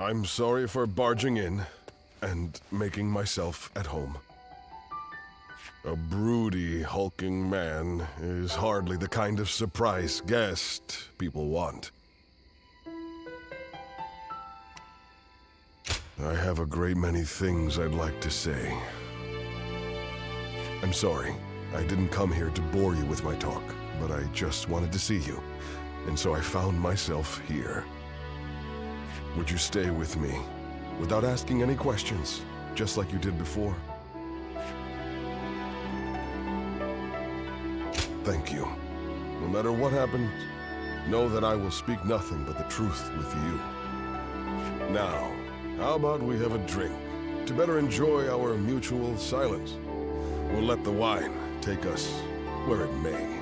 I'm sorry for barging in and making myself at home. A broody, hulking man is hardly the kind of surprise guest people want. I have a great many things I'd like to say. I'm sorry, I didn't come here to bore you with my talk, but I just wanted to see you, and so I found myself here. Would you stay with me, without asking any questions, just like you did before? Thank you. No matter what happens, know that I will speak nothing but the truth with you. Now, how about we have a drink, to better enjoy our mutual silence? We'll let the wine take us where it may.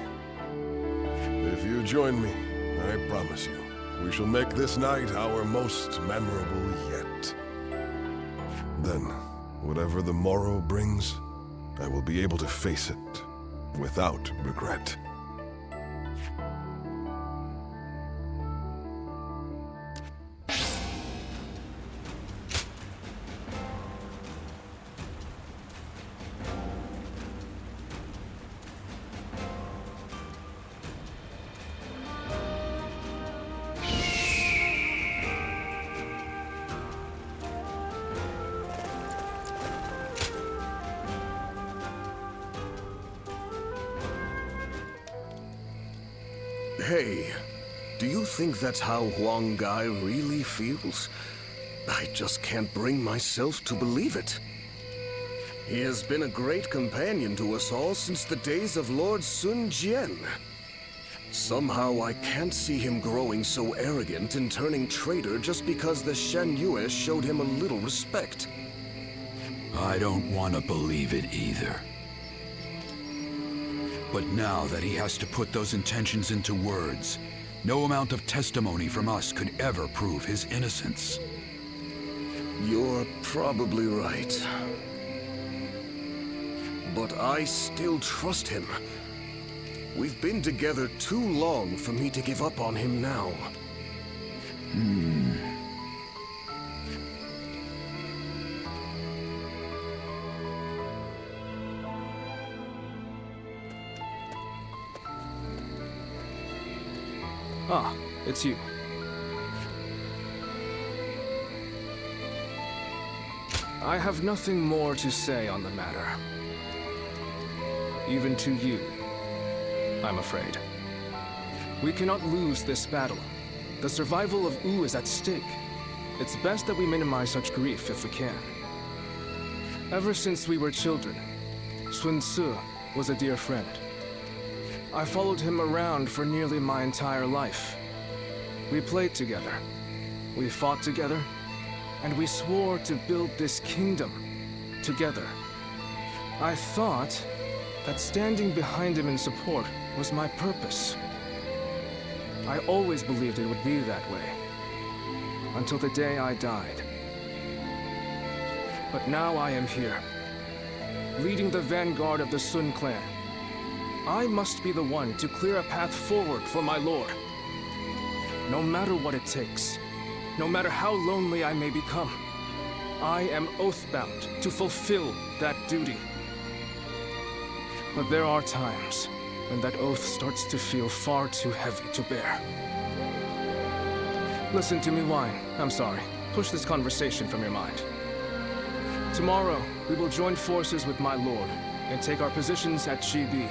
If you join me, I promise you, we shall make this night our most memorable yet. Then, whatever the morrow brings, I will be able to face it without regret. Hey, do you think that's how Huang Gai really feels? I just can't bring myself to believe it. He has been a great companion to us all since the days of Lord Sun Jian. Somehow I can't see him growing so arrogant and turning traitor just because the Shen Yue showed him a little respect. I don't want to believe it either. But now that he has to put those intentions into words, no amount of testimony from us could ever prove his innocence. You're probably right. But I still trust him. We've been together too long for me to give up on him now. Ah, it's you. I have nothing more to say on the matter. Even to you, I'm afraid. We cannot lose this battle. The survival of Wu is at stake. It's best that we minimize such grief if we can. Ever since we were children, Sun Tzu was a dear friend. I followed him around for nearly my entire life. We played together, we fought together, and we swore to build this kingdom together. I thought that standing behind him in support was my purpose. I always believed it would be that way, until the day I died. But now I am here, leading the vanguard of the Sun clan. I must be the one to clear a path forward for my lord. No matter what it takes, no matter how lonely I may become, I am oath-bound to fulfill that duty. But there are times when that oath starts to feel far too heavy to bear. Listen to me whine. I'm sorry. Push this conversation from your mind. Tomorrow, we will join forces with my lord and take our positions at Chibi.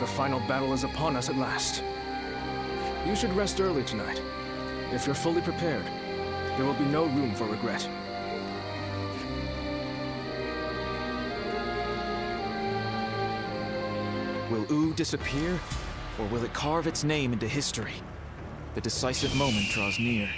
The final battle is upon us at last. You should rest early tonight. If you're fully prepared, there will be no room for regret. Will Wu disappear, or will it carve its name into history? The decisive moment draws near.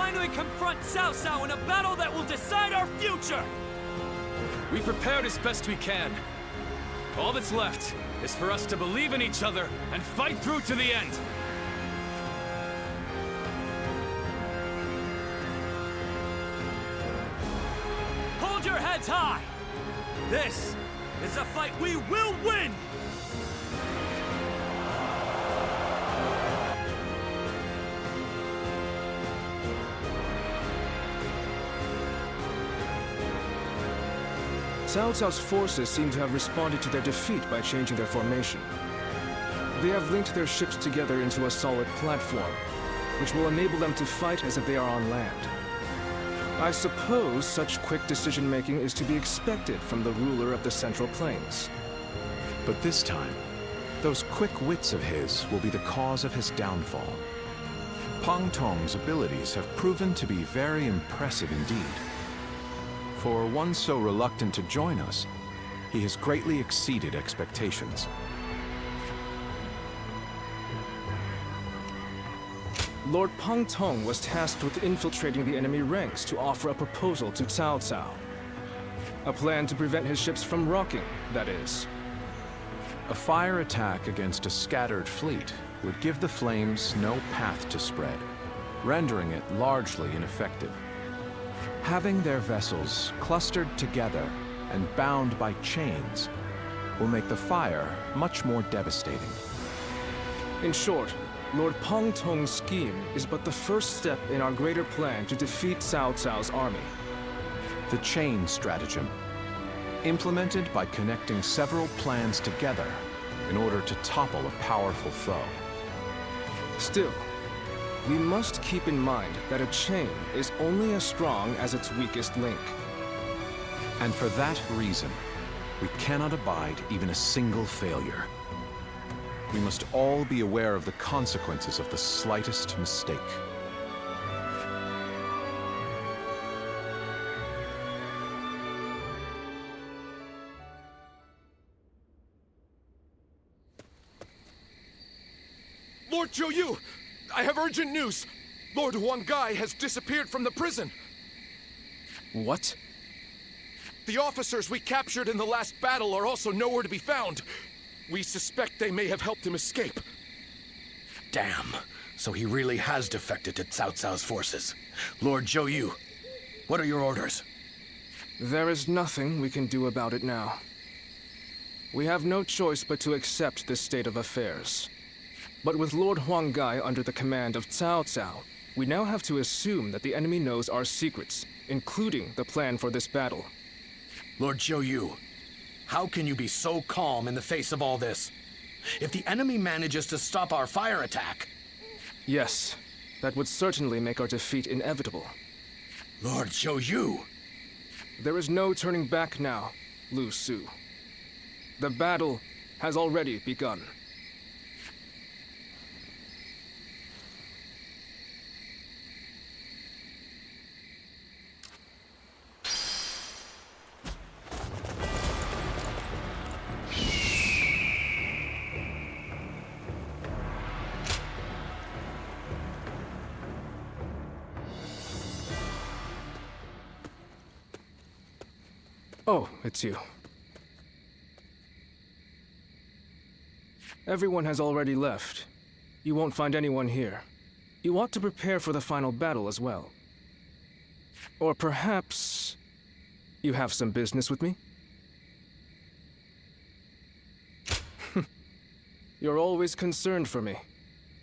finally confront Cao Cao in a battle that will decide our future! We prepared as best we can. All that's left is for us to believe in each other and fight through to the end. Hold your heads high! This is a fight we will win! Cao Cao's forces seem to have responded to their defeat by changing their formation. They have linked their ships together into a solid platform, which will enable them to fight as if they are on land. I suppose such quick decision-making is to be expected from the ruler of the Central Plains. But this time, those quick wits of his will be the cause of his downfall. Pang Tong's abilities have proven to be very impressive indeed. For one so reluctant to join us, he has greatly exceeded expectations. Lord Pang Tong was tasked with infiltrating the enemy ranks to offer a proposal to Cao Cao. A plan to prevent his ships from rocking, that is. A fire attack against a scattered fleet would give the flames no path to spread, rendering it largely ineffective. Having their vessels clustered together and bound by chains will make the fire much more devastating. In short, Lord Pang Tong's scheme is but the first step in our greater plan to defeat Cao Cao's army. The chain stratagem, implemented by connecting several plans together in order to topple a powerful foe. Still, we must keep in mind that a chain is only as strong as its weakest link. And for that reason, we cannot abide even a single failure. We must all be aware of the consequences of the slightest mistake. Lord Zhou, I have urgent news. Lord Huang Gai has disappeared from the prison. What? The officers we captured in the last battle are also nowhere to be found. We suspect they may have helped him escape. Damn. So he really has defected to Cao Cao's forces. Lord Zhou, what are your orders? There is nothing we can do about it now. We have no choice but to accept this state of affairs. But with Lord Huang Gai under the command of Cao Cao, we now have to assume that the enemy knows our secrets, including the plan for this battle. Lord Zhou, how can you be so calm in the face of all this? If the enemy manages to stop our fire attack... Yes, that would certainly make our defeat inevitable. Lord Zhou! There is no turning back now, Lu Su. The battle has already begun. Oh, it's you. Everyone has already left. You won't find anyone here. You ought to prepare for the final battle as well. Or perhaps... you have some business with me? You're always concerned for me,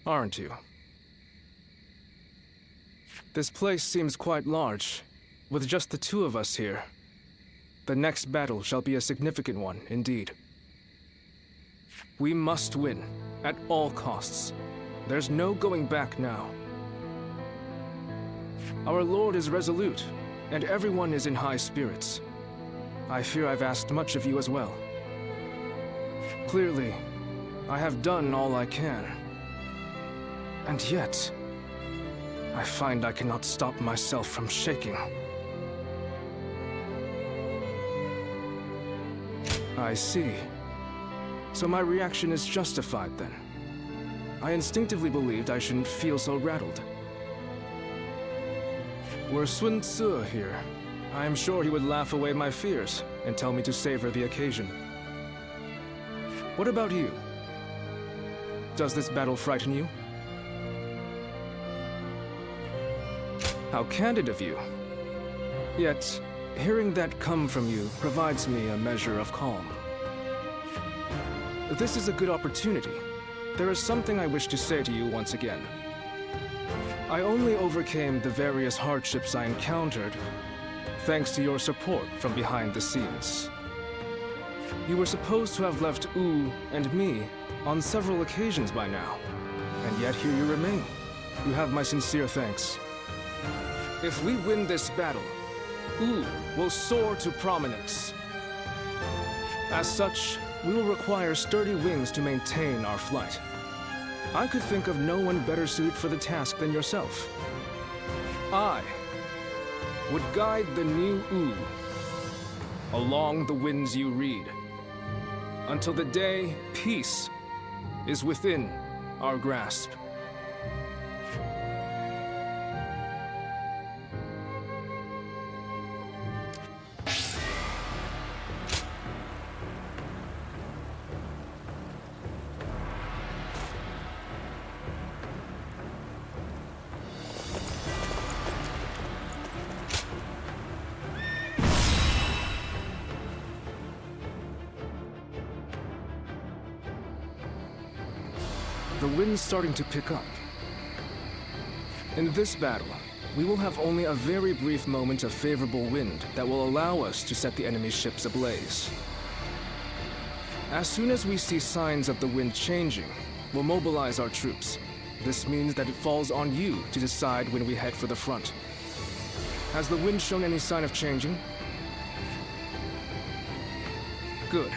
aren't you? This place seems quite large, with just the two of us here. The next battle shall be a significant one, indeed. We must win, at all costs. There's no going back now. Our lord is resolute, and everyone is in high spirits. I fear I've asked much of you as well. Clearly, I have done all I can. And yet, I find I cannot stop myself from shaking. I see. So my reaction is justified, then. I instinctively believed I shouldn't feel so rattled. Were Sun Tzu here, I am sure he would laugh away my fears and tell me to savor the occasion. What about you? Does this battle frighten you? How candid of you. Yet, hearing that come from you provides me a measure of calm. This is a good opportunity. There is something I wish to say to you once again. I only overcame the various hardships I encountered thanks to your support from behind the scenes. You were supposed to have left Wu and me on several occasions by now, and yet here you remain. You have my sincere thanks. If we win this battle, Wu will soar to prominence. As such, we will require sturdy wings to maintain our flight. I could think of no one better suited for the task than yourself. I would guide the new Wu along the winds you read, until the day peace is within our grasp. The wind's starting to pick up. In this battle, we will have only a very brief moment of favorable wind that will allow us to set the enemy's ships ablaze. As soon as we see signs of the wind changing, we'll mobilize our troops. This means that it falls on you to decide when we head for the front. Has the wind shown any sign of changing? Good.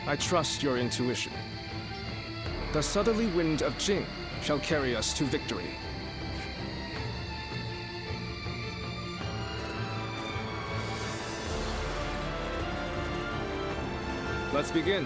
I trust your intuition. The southerly wind of Jing shall carry us to victory. Let's begin.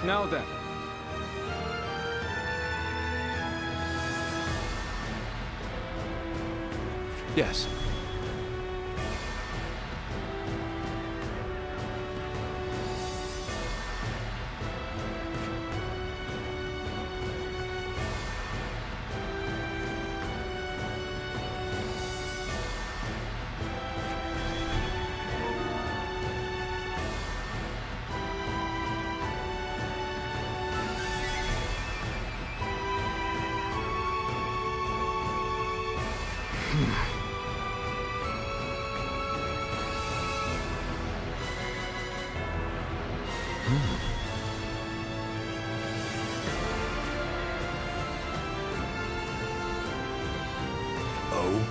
Now then. Yes. Oh?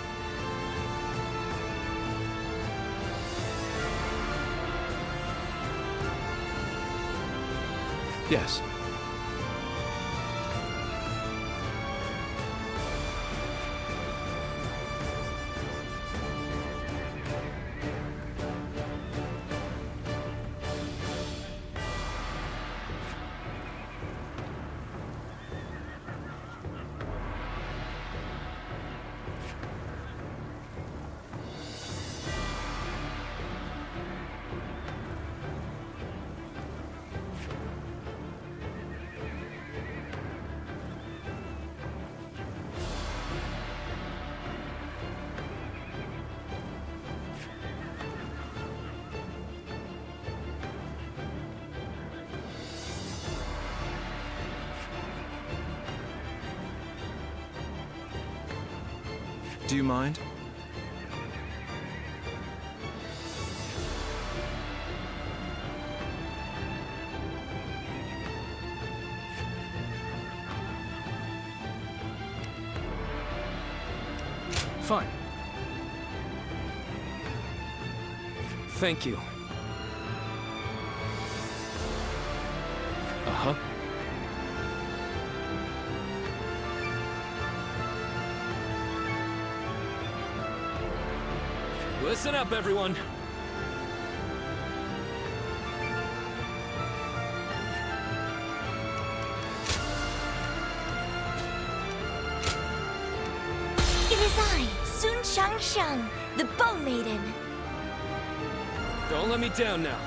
Yes. Do you mind? Fine. Thank you. Uh-huh. Listen up, everyone. It is I, Sun Shang, the Bow Maiden. Don't let me down now.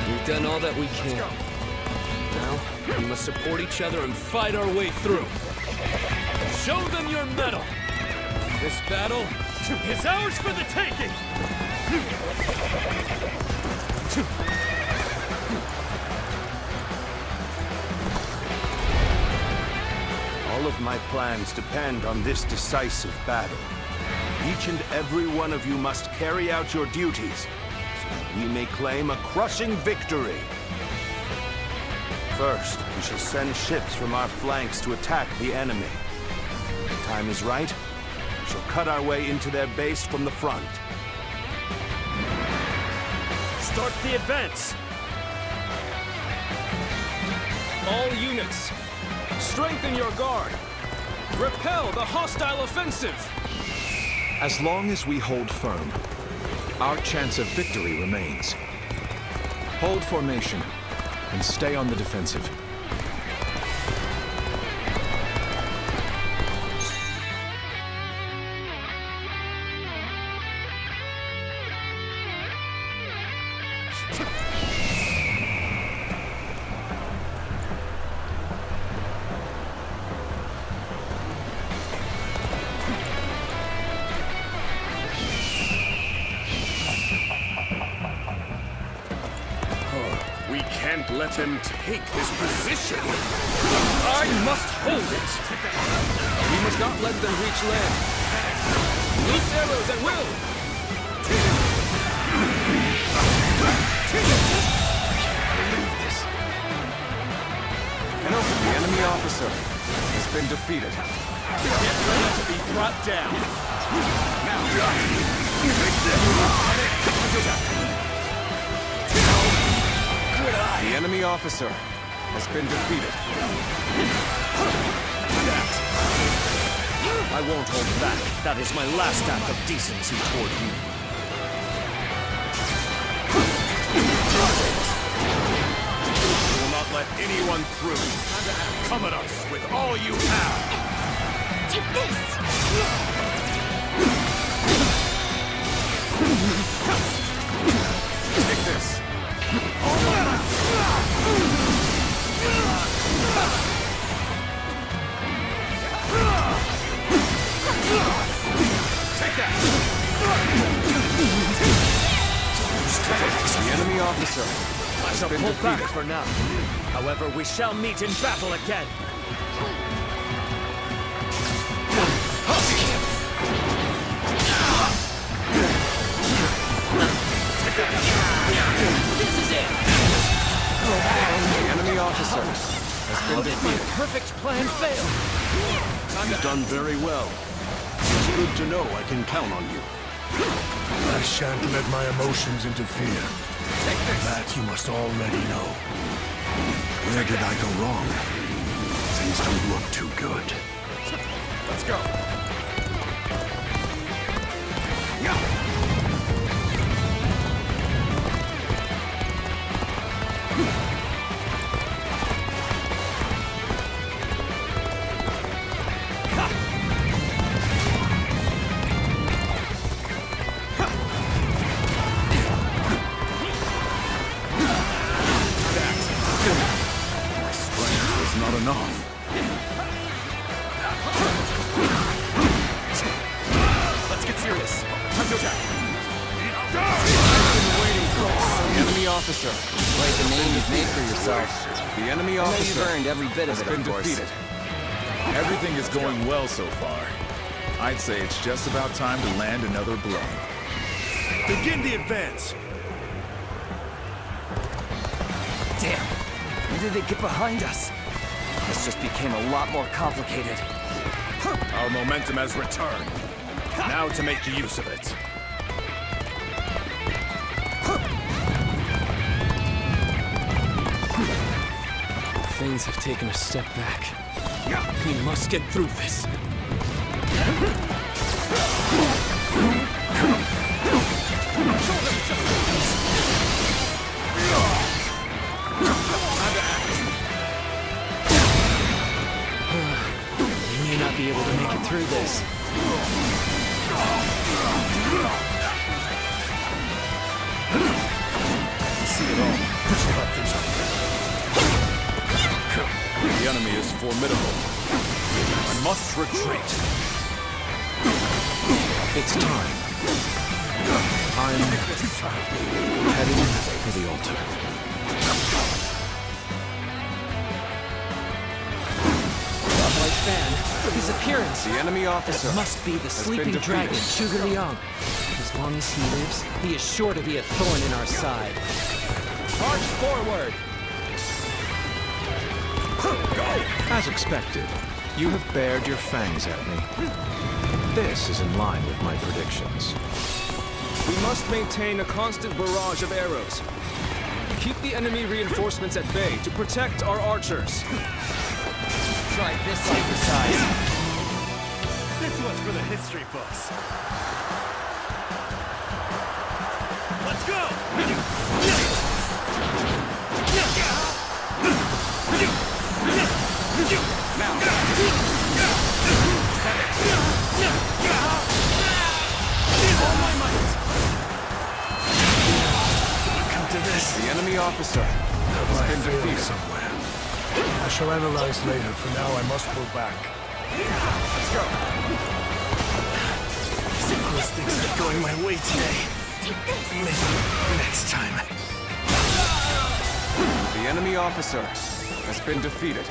We've done all that we can. Now, we must support each other and fight our way through. Show them your mettle! This battle is ours for the taking! All of my plans depend on this decisive battle. Each and every one of you must carry out your duties, so that we may claim a crushing victory. First, we shall send ships from our flanks to attack the enemy. When the time is right, we shall cut our way into their base from the front. Start the advance! All units, strengthen your guard. Repel the hostile offensive. As long as we hold firm, our chance of victory remains. Hold formation and stay on the defensive. We can't let him take this position. I must hold it. We must not let them reach land. Loose arrows at will. The enemy officer has been defeated. Get ready to be brought down! The enemy officer has been defeated. I won't hold back. That is my last act of decency toward you. We will not let anyone through. Come at us with all you have. Take this! Take this. Take that. The enemy officer I shall pull back for now. However, we shall meet in battle again. This is it! The enemy officer has been How did my defeated. perfect plan fail? You've done very well. It's good to know I can count on you. I shan't let my emotions interfere. That you must already know. Where did I go wrong? Things don't look too good. Let's go. Not enough. Let's get serious. Time to attack. The enemy officer Quite the name you've made for yourself. The enemy I know officer you've earned every bit of has it, been of course. defeated. Everything is going well so far. I'd say it's just about time to land another blow. Begin the advance. Damn. When did they get behind us? This just became a lot more complicated. Our momentum has returned. Now to make use of it. Things have taken a step back. We must get through this. We may not be able to make it through this. See it all. The enemy is formidable. I must retreat. It's time. I'm heading for the altar. Godlike fan, his appearance. The enemy officer It must be the sleeping dragon, Sugar Liang. As long as he lives, he is sure to be a thorn in our side. March forward! As expected, you have bared your fangs at me. This is in line with my predictions. We must maintain a constant barrage of arrows. Keep the enemy reinforcements at bay to protect our archers. Try this exercise. This one's for the history books. Let's go! Come to this. The enemy officer has been defeated. Somewhere. I shall analyze later. For now, I must pull back. Let's go. Synchronous things are going my way today. Maybe next time. The enemy officer has been defeated.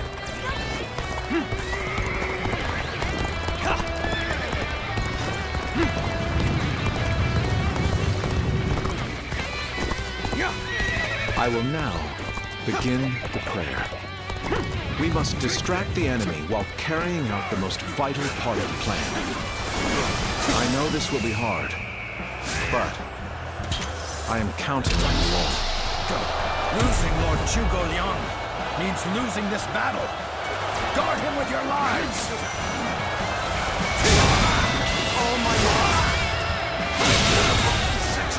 I will now begin the prayer. We must distract the enemy while carrying out the most vital part of the plan. I know this will be hard, but I am counting on you all. Losing Lord Zhuge Liang means losing this battle. Guard him with your lives! Oh my God!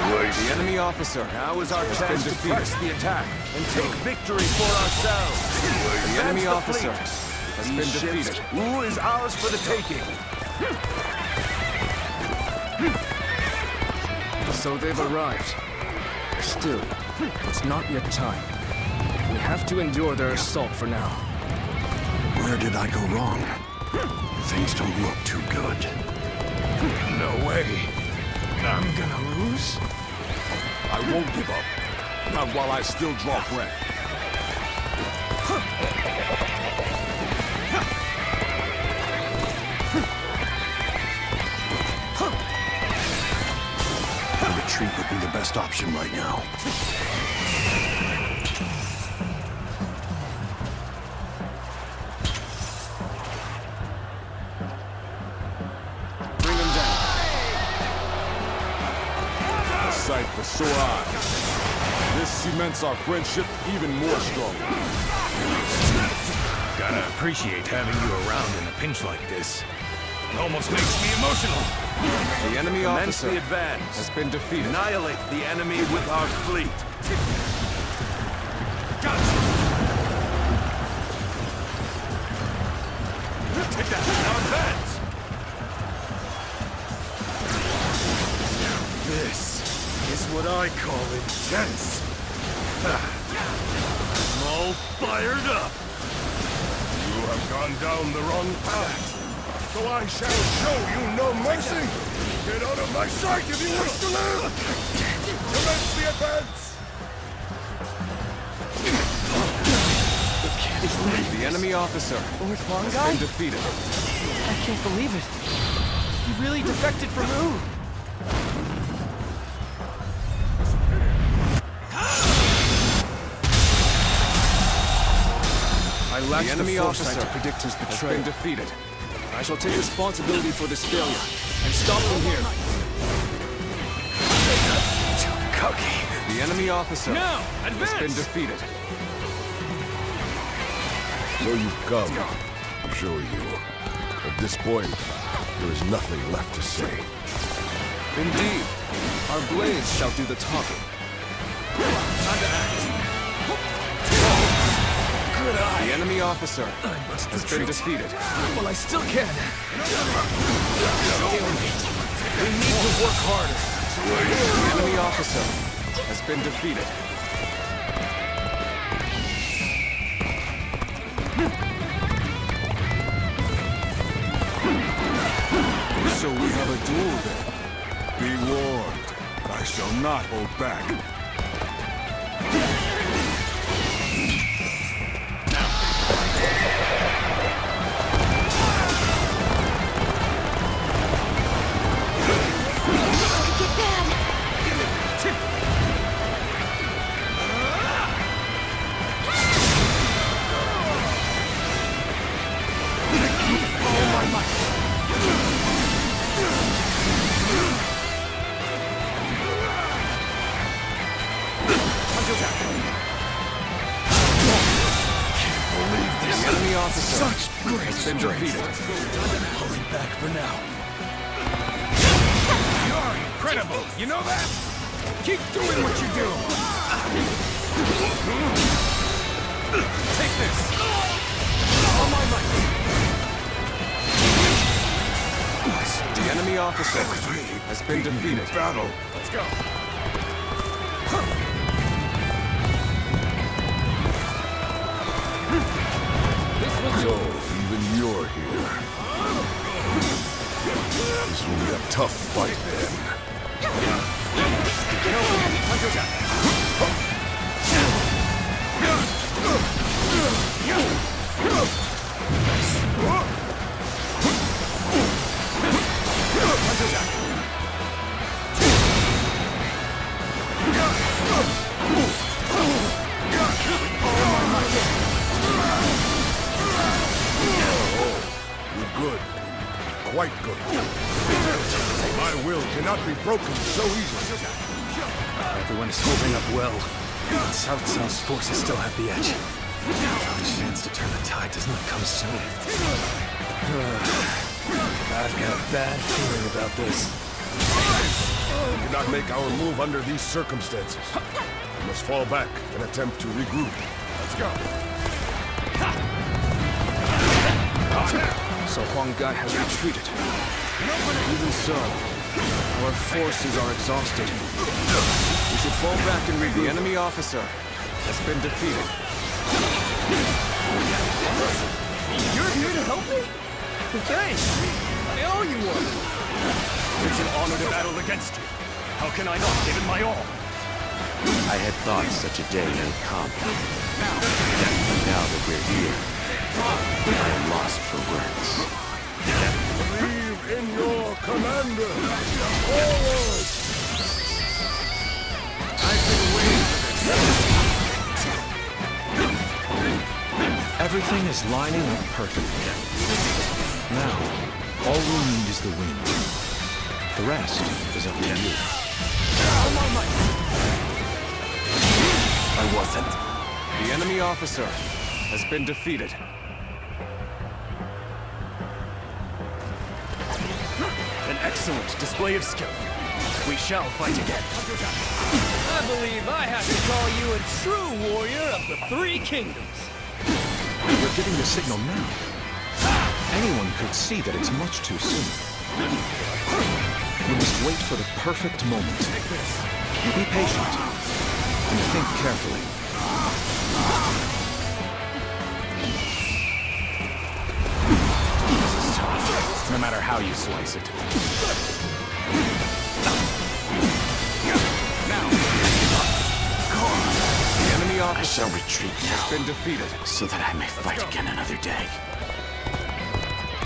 The enemy officer Now is our has chance been to press defeated. the attack and take victory for ourselves. The enemy Advance officer fleet. has These been ships, defeated. Wu is ours for the taking. So they've arrived. Still, it's not yet time. We have to endure their assault for now. Where did I go wrong? Things don't look too good. No way. I'm gonna lose? I won't give up. Not while I still draw breath. A retreat would be the best option right now. Bring them down. A sight for sore eyes. This cements our friendship even more strongly. Gotta appreciate having you around in a pinch like this. It almost makes me emotional. The enemy Commence officer the advance. has been defeated. Annihilate the enemy with our fleet. Take that. Now advance. This is what I call intense. I'm all fired up. You have gone down the wrong path. So I shall show you no mercy. Get out of my sight if you wish to live. Commence the advance. The enemy officer Lord Huang has Guy? been defeated. I can't believe it. He really defected from Wu. I lacked The enemy the foresight officer to predict his has betrayal. been defeated. I shall take responsibility for this failure and stop them here. Too cocky. The enemy officer Now, has advance! been defeated. So you've come. Show you. At this point, there is nothing left to say. Indeed, our blades shall do the talking. Time to act. Good eye. The enemy officer Must has been defeated. Well, I still can. We need to work harder. The enemy officer has been defeated. So we have a duel then. Be warned, I shall not hold back. Get bad. The enemy officer has been defeated. Pulling back for now. You're incredible, you know that? Keep doing what you do! Take this! On my right! The enemy officer has been defeated. Battle. Let's go! So, even you're here. This will be a tough fight then. You're good. Quite good. My will cannot be broken so easily. Everyone is holding up well. South South's forces still have the edge. The chance to turn the tide does not come soon. I've got a bad feeling about this. We cannot make our move under these circumstances. We must fall back and attempt to regroup. Let's go! So Huang Gai has retreated. Even so, our forces are exhausted. We should fall back and regroup. The enemy officer has been defeated. You're here to help me? Thanks! I owe you one! It's an honor to battle against you. How can I not give it my all? I had thought such a day would come. Now that we're here, I am lost for words. Believe in your commander! Forward! I've been waiting for this. Everything is lining up perfectly. Now, all we need is the wind. The rest is up to you. I wasn't. The enemy officer has been defeated. An excellent display of skill. We shall fight again. I believe I have to call you a true warrior of the Three Kingdoms. We're giving the signal now. Anyone could see that it's much too soon. You must wait for the perfect moment. Be patient and think carefully. This is tough, no matter how you slice it. The enemy I officer shall retreat has been defeated. so that I may fight again another day.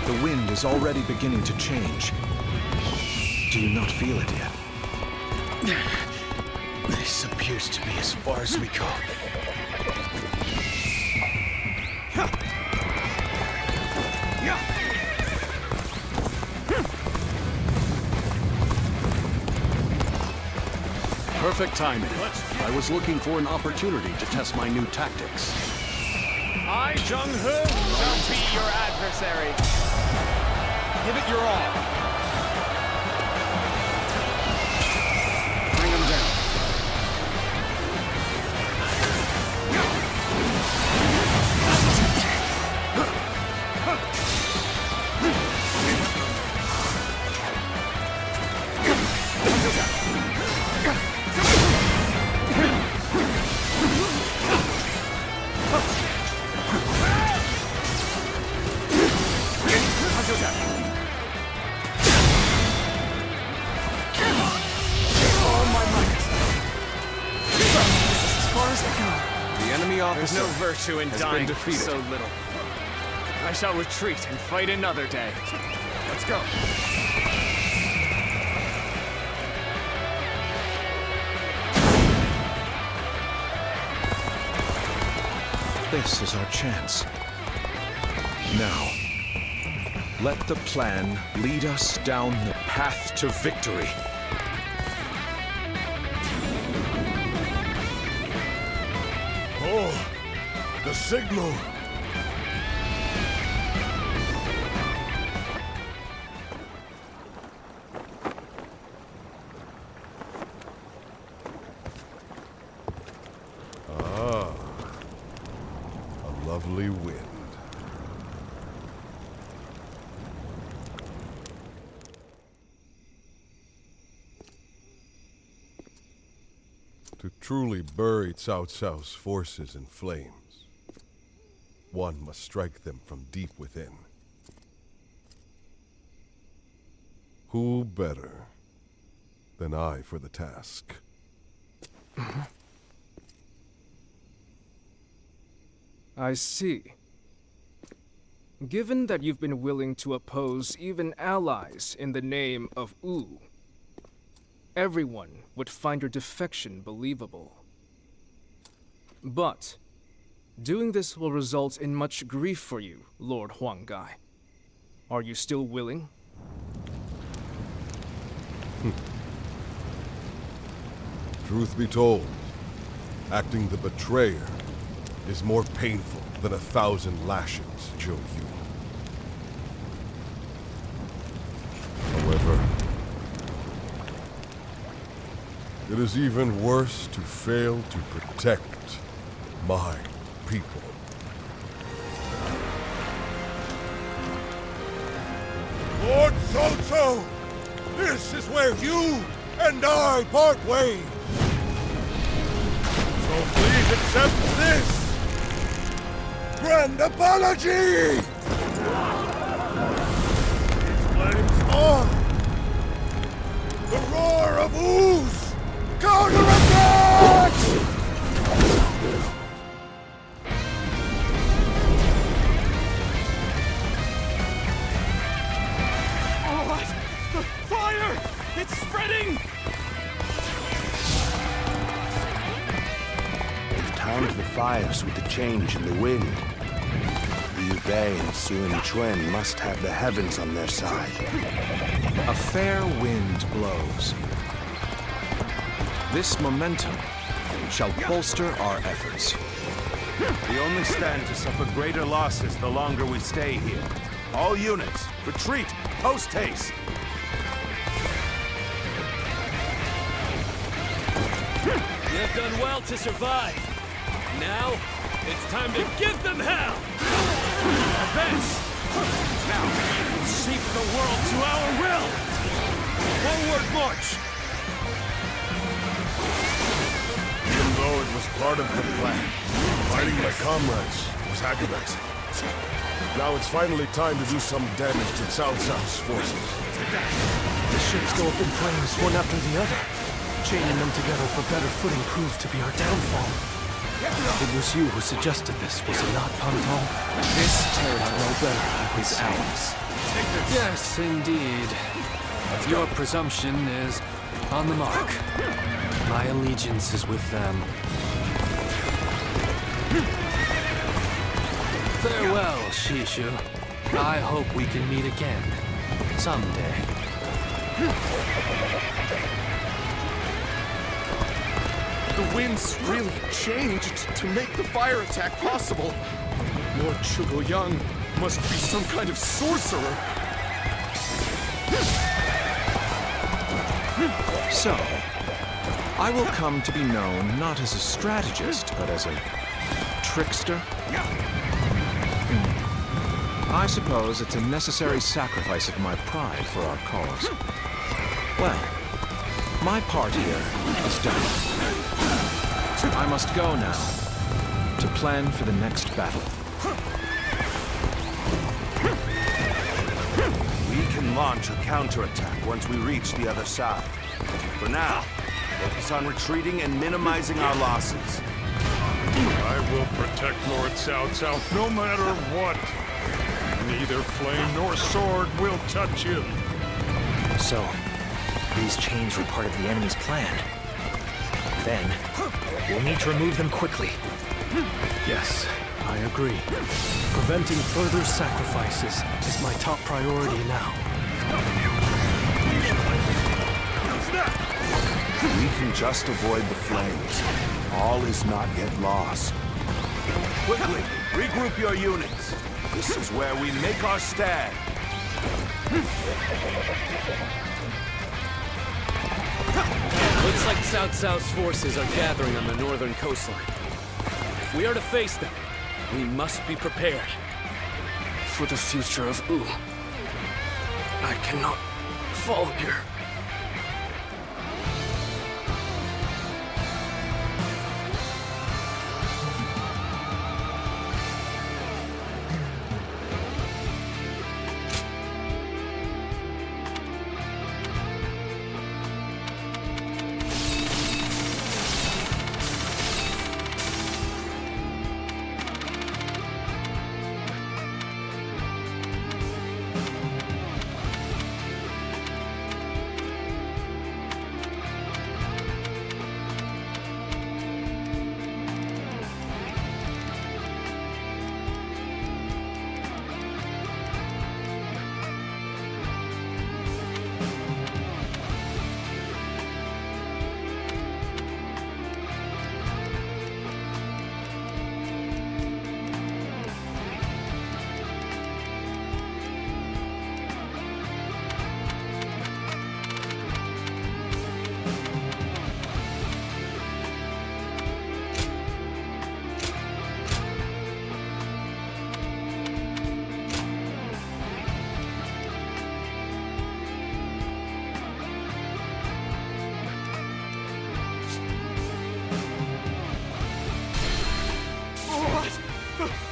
The wind is already beginning to change. Do you not feel it yet? This appears to be as far as we go. Perfect timing. I was looking for an opportunity to test my new tactics. I, Jung-Hoo, shall be your adversary. Give it your all. Bring him down. There's no virtue in dying defeated. so little. I shall retreat and fight another day. Let's go. This is our chance. Now, let the plan lead us down the path to victory. Oh, the signal! Ah, a lovely wind. To truly bury Cao Cao's forces in flames, one must strike them from deep within. Who better than I for the task? I see. Given that you've been willing to oppose even allies in the name of Wu, everyone would find your defection believable. But doing this will result in much grief for you, Lord Huanggai. Are you still willing? Truth be told, acting the betrayer is more painful than 1,000 lashings, Zhou Yu. However, it is even worse to fail to protect my people. Lord Cao Cao, this is where you and I part ways. So please accept this grand apology! These flames on! The roar of ooze! Counterattack! Oh, what? The fire! It's spreading! They've timed the fires with the change in the wind. Liu Bei and Sun Quan must have the heavens on their side. A fair wind blows. This momentum shall bolster our efforts. We only stand to suffer greater losses the longer we stay here. All units, retreat, post haste! You have done well to survive. Now, it's time to give them hell! Advance! Now, shape the world to our will! Forward march! Even though it was part of the plan, fighting my comrades was aggravating. Now it's finally time to do some damage to Cao Cao's forces. The ships go up in flames, one after the other. Chaining them together for better footing proved to be our downfall. It was you who suggested this, was it not, Pantong? This territory no better is ours. Yes, indeed. Your presumption is on the mark. My allegiance is with them. Farewell, Shishu. I hope we can meet again. Someday. winds really changed to make the fire attack possible. Lord Chugoyang must be some kind of sorcerer. So, I will come to be known not as a strategist, but as a trickster? I suppose it's a necessary sacrifice of my pride for our cause. Well, my part here is done. I must go now to plan for the next battle. We can launch a counterattack once we reach the other side. For now, focus on retreating and minimizing our losses. I will protect Lord Cao Cao no matter what. Neither flame nor sword will touch him. So, these chains were part of the enemy's plan. Then, we'll need to remove them quickly. Yes, I agree. Preventing further sacrifices is my top priority now. We can just avoid the flames. All is not yet lost. Quickly, regroup your units. This is where we make our stand. Looks like Cao Cao's forces are gathering on the northern coastline. If we are to face them, we must be prepared. For the future of Wu, I cannot fall here.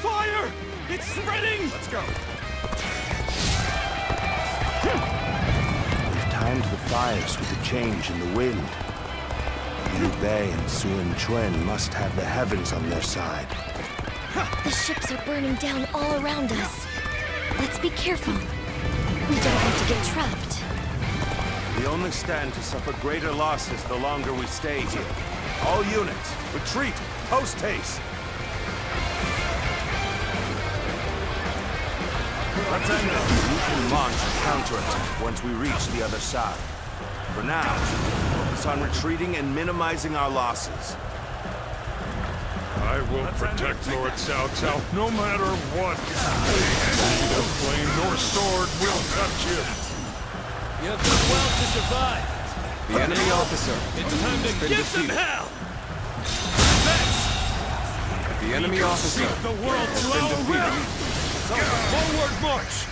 Fire! It's spreading! Let's go. We've timed the fires with the change in the wind. Liu Bei and Sun Quan must have the heavens on their side. The ships are burning down all around us. Let's be careful. We don't want to get trapped. We only stand to suffer greater losses the longer we stay here. All units, retreat, post haste. We can launch a counterattack once we reach the other side. For now, focus on retreating and minimizing our losses. I will protect Lord Cao Cao no matter what. Neither flame nor sword will touch him. You have done well to survive. The enemy officer It's time has to been give them defeated. hell! The enemy officer The world has to been our defeated. will! Forward march!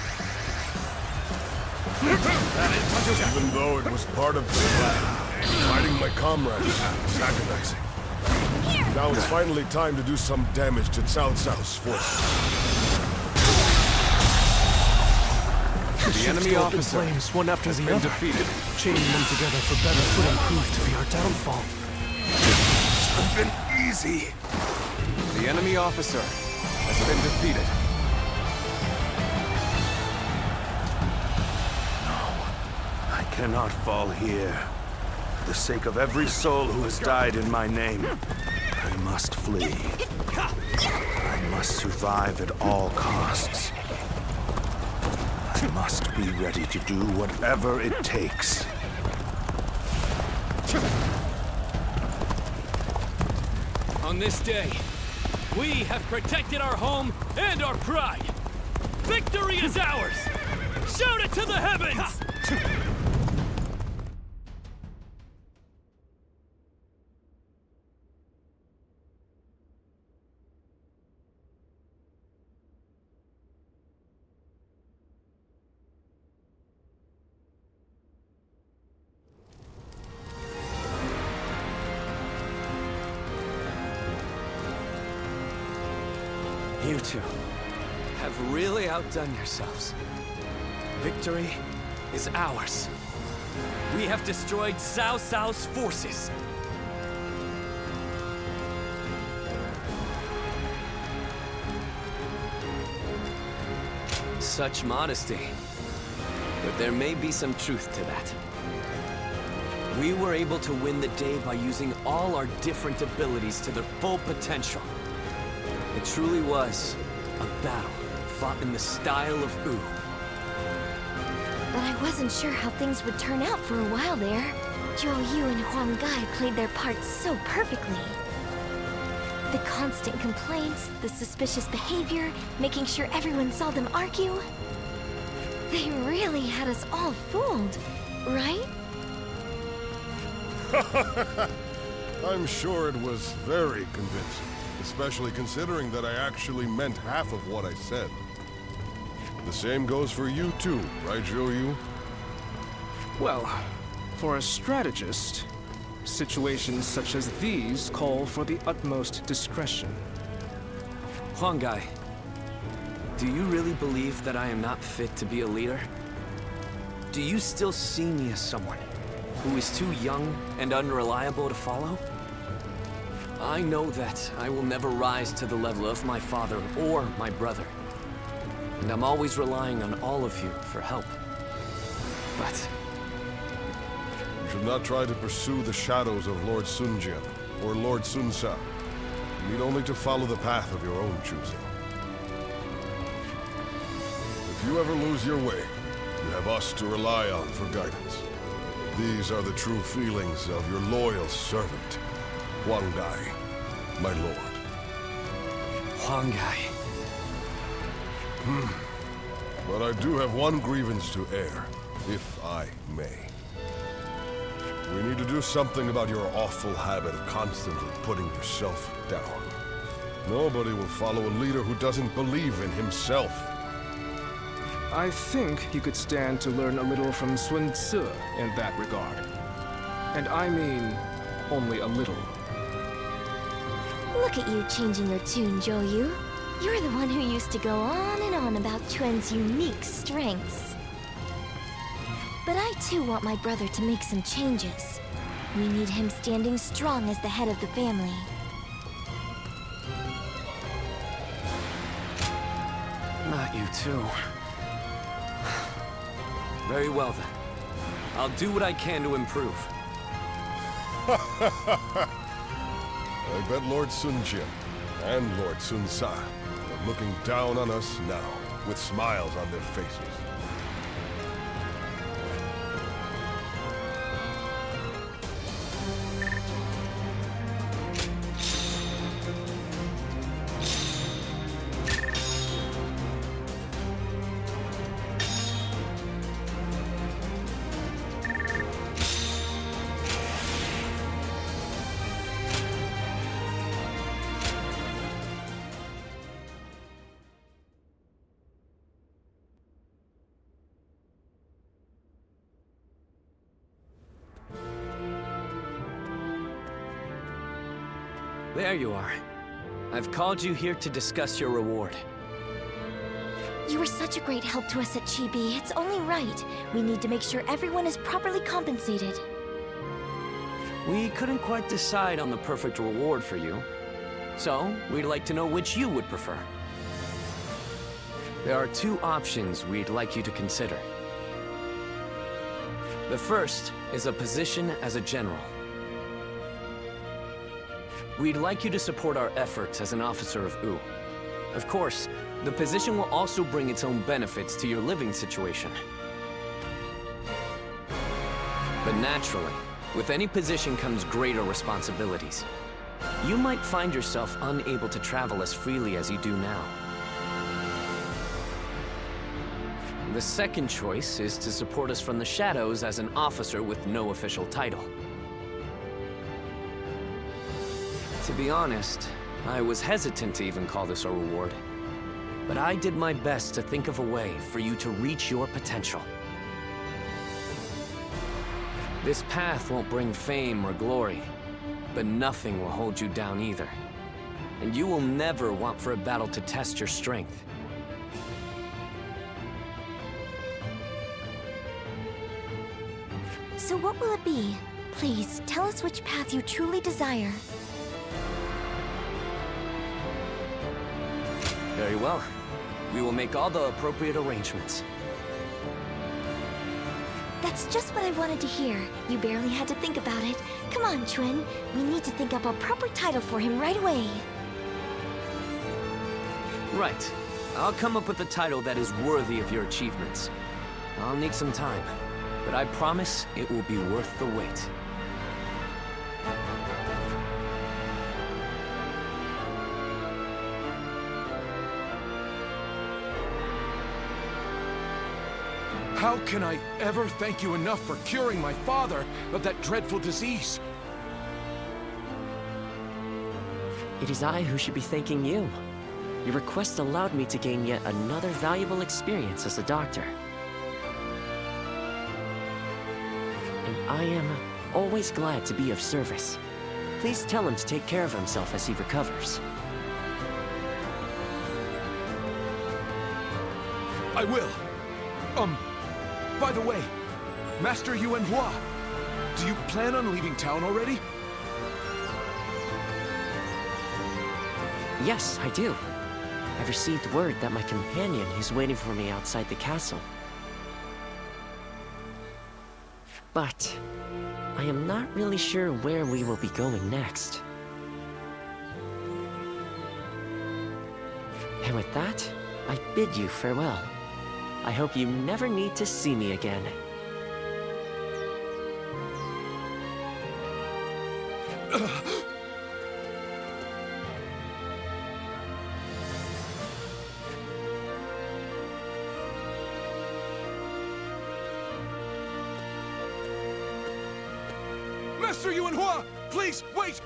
Even though it was part of the plan, fighting my comrades was agonizing. Now it's finally time to do some damage to Cao Cao's forces. The enemy Go up in officer flames one after has the been other. defeated. Chaining them together for better footing proved to be our downfall. It's been easy. The enemy officer has been defeated. I cannot fall here. For the sake of every soul who has died in my name, I must flee. I must survive at all costs. I must be ready to do whatever it takes. On this day, we have protected our home and our pride. Victory is ours! Shout it to the heavens! You two have really outdone yourselves. Victory is ours. We have destroyed Cao Cao's forces. Such modesty. But there may be some truth to that. We were able to win the day by using all our different abilities to their full potential. It truly was a battle fought in the style of Wu. But I wasn't sure how things would turn out for a while there. Zhou Yu and Huang Gai played their parts so perfectly. The constant complaints, the suspicious behavior, making sure everyone saw them argue. They really had us all fooled, right? I'm sure it was very convincing, especially considering that I actually meant half of what I said. The same goes for you too, right, Zhou Yu? Well, for a strategist, situations such as these call for the utmost discretion. Huang Gai, do you really believe that I am not fit to be a leader? Do you still see me as someone who is too young and unreliable to follow? I know that I will never rise to the level of my father or my brother. And I'm always relying on all of you for help. But You should not try to pursue the shadows of Lord Sun Jian or Lord Sun Sa. You need only to follow the path of your own choosing. If you ever lose your way, you have us to rely on for guidance. These are the true feelings of your loyal servant, Huang Gai, my lord. Huang Gai. But I do have one grievance to air, if I may. We need to do something about your awful habit of constantly putting yourself down. Nobody will follow a leader who doesn't believe in himself. I think you could stand to learn a little from Sun Tzu in that regard. And I mean, only a little. Look at you changing your tune, Zhou Yu. You're the one who used to go on and on about Quen's unique strengths. But I too want my brother to make some changes. We need him standing strong as the head of the family. Not you too. Very well then. I'll do what I can to improve. I bet Lord Sun Jian and Lord Sun Sa are looking down on us now, with smiles on their faces. There you are. I've called you here to discuss your reward. You were such a great help to us at Chibi. It's only right. We need to make sure everyone is properly compensated. We couldn't quite decide on the perfect reward for you. So, we'd like to know which you would prefer. There are two options we'd like you to consider. The first is a position as a general. We'd like you to support our efforts as an officer of Wu. Of course, the position will also bring its own benefits to your living situation. But naturally, with any position comes greater responsibilities. you might find yourself unable to travel as freely as you do now. The second choice is to support us from the shadows as an officer with no official title. To be honest, I was hesitant to even call this a reward. But I did my best to think of a way for you to reach your potential. This path won't bring fame or glory, but nothing will hold you down either. And you will never want for a battle to test your strength. So what will it be? Please, tell us which path you truly desire. Very well. We will make all the appropriate arrangements. That's just what I wanted to hear. You barely had to think about it. Come on, Chuen. We need to think up a proper title for him right away. Right. I'll come up with a title that is worthy of your achievements. I'll need some time, but I promise it will be worth the wait. How can I ever thank you enough for curing my father of that dreadful disease? It is I who should be thanking you. Your request allowed me to gain yet another valuable experience as a doctor. And I am always glad to be of service. Please tell him to take care of himself as he recovers. I will. By the way, Master Yuan Hua, do you plan on leaving town already? Yes, I do. I've received word that my companion is waiting for me outside the castle. But I am not really sure where we will be going next. And with that, I bid you farewell. I hope you never need to see me again. Master Yuan Hua, please, wait!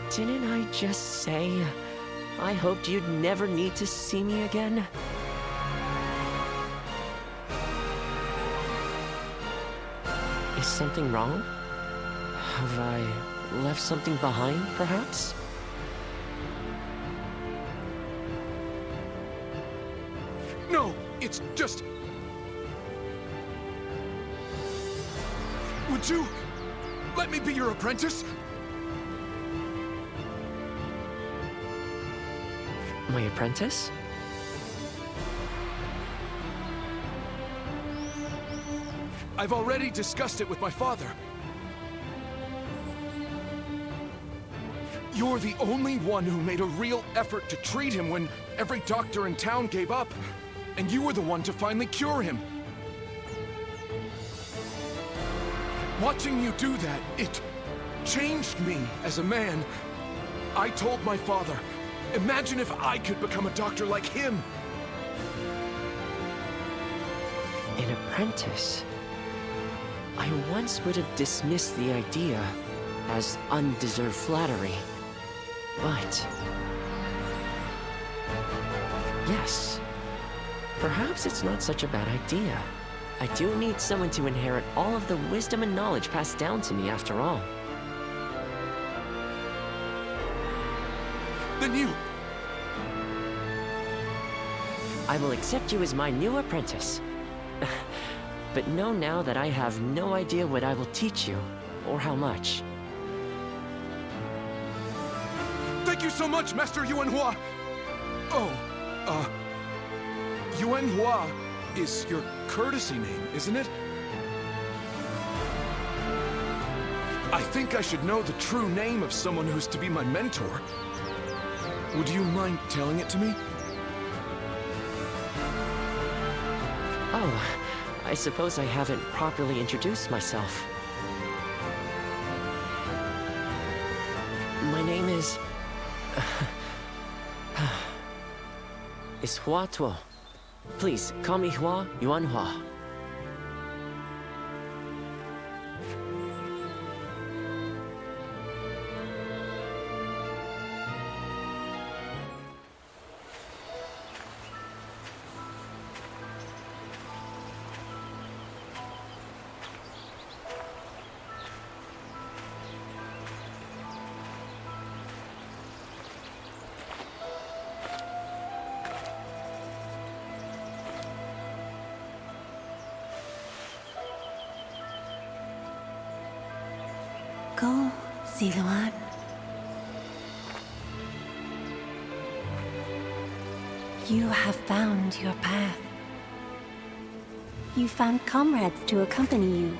Didn't I just say I hoped you'd never need to see me again? Is something wrong? Have I left something behind, perhaps? No, it's just... Would you let me be your apprentice? My apprentice? I've already discussed it with my father. You're the only one who made a real effort to treat him when every doctor in town gave up. And you were the one to finally cure him. Watching you do that, it changed me as a man. I told my father, imagine if I could become a doctor like him. An apprentice? I once would have dismissed the idea as undeserved flattery. But... yes. Perhaps it's not such a bad idea. I do need someone to inherit all of the wisdom and knowledge passed down to me after all. Then you... I will accept you as my new apprentice. But know now that I have no idea what I will teach you, or how much. Thank you so much, Master Yuan Hua! Oh, Yuan Hua is your courtesy name, isn't it? I think I should know the true name of someone who's to be my mentor. Would you mind telling it to me? Oh, I suppose I haven't properly introduced myself. is Hua Tuo. Please, call me Hua Yuan Hua. Go, Ziluan. You have found your path. You found comrades to accompany you.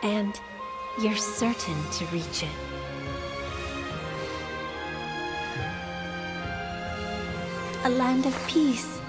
And you're certain to reach it. A land of peace,